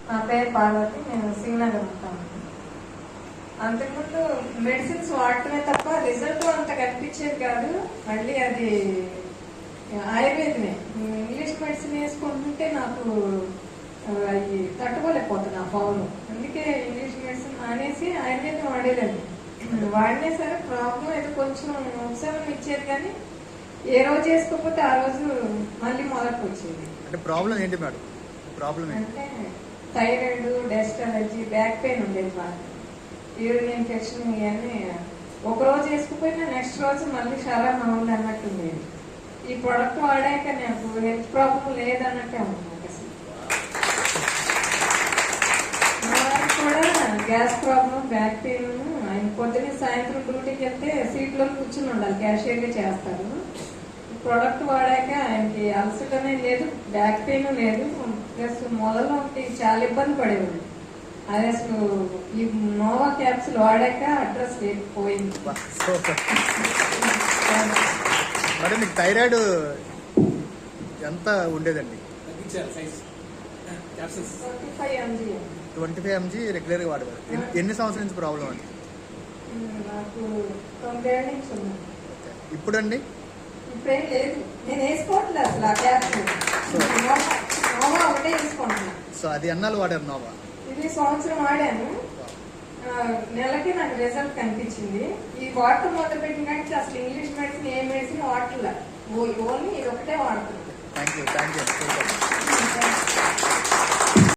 నా పేరు పార్వతి, నేను శ్రీనగర్ ఉంటాను. అంతకుముందు మెడిసిన్స్ వాడటమే తప్ప రిజల్ట్ అంత కనిపించేది కాదు. మళ్ళీ అది ఆయుర్వేదమే. ఇంగ్లీష్ మెడిసిన్ వేసుకుంటుంటే నాకు అవి తట్టుకోలేకపోతున్నా పౌను. అందుకే ఇంగ్లీష్ మెడిసిన్ మానేసి ఆయుర్వేదం వాడేదండి. వాడినా సరే ప్రాబ్లం ఏదో కొంచెం ఉపశమనం ఇచ్చేది, కానీ ఏ రోజు వేసుకోకపోతే ఆ రోజు మళ్ళీ మొదటికి వచ్చేది. అంటే ప్రాబ్లం ఏంటి మేడం? ప్రాబ్లం అంటే thyroid, dust allergy, back pain ఉండేది బాగా, యూరిన్ ఇన్ఫెక్షన్, ఇవన్నీ ఒక రోజు వేసుకుపోయినా నెక్స్ట్ రోజు మళ్ళీ చాలా మామూలు అన్నట్టు ఉండేది. ఈ ప్రొడక్ట్ వాడాక నాకు హెల్త్ ప్రాబ్లం లేదన్నట్టే ఉంది. కూడా గ్యాస్ ప్రాబ్లం, బ్యాక్ పెయిన్, ఆయన పొద్దున్నే సాయంత్రం డ్యూటీకి వెళ్తే సీట్లో కూర్చుని ఉండాలి, క్యాషియర్ గా చేస్తారు. ప్రొడక్ట్ వాడాక ఆయనకి అలసట అనేది లేదు, బ్యాక్ పెయిన్ లేదు, ప్లస్ మొదలు చాలా ఇబ్బంది పడేవాడు. అది అసలు ఈ నోవా క్యాప్సుల్ వాడాక అడ్రస్ పోయింది. మరి మీకు థైరాయిడ్ ఎంత ఉండేదండి? 25 mg రెగ్యులర్ గా వాడేవారు. ఎన్ని సంవత్సరాల నుంచి ప్రాబ్లం అండి? నాకు 9 ఏళ్ళ నుంచి ఉంది. ఇప్పుడండి? ఇప్పుడేం లేదు, నేను వేసుకోవట్లేదు అసలు ఆ క్యాప్సుల్. నోవా ఒకటే వేసుకుంటున్నా. సో అది ఎన్నాళ్ళు వాడారు నోవా? ఇది సంవత్సరం వాడాను. నెలకి నాకు రిజల్ట్ కనిపించింది. ఈ వాటర్ మొదలు పెట్టిన కానీ అసలు ఇంగ్లీష్ మెడిసిన్ ఏ మెడిసిన్ వాడట్లేదు, ఓన్లీ ఇది ఒకటే వాడుతున్నాను. Thank you.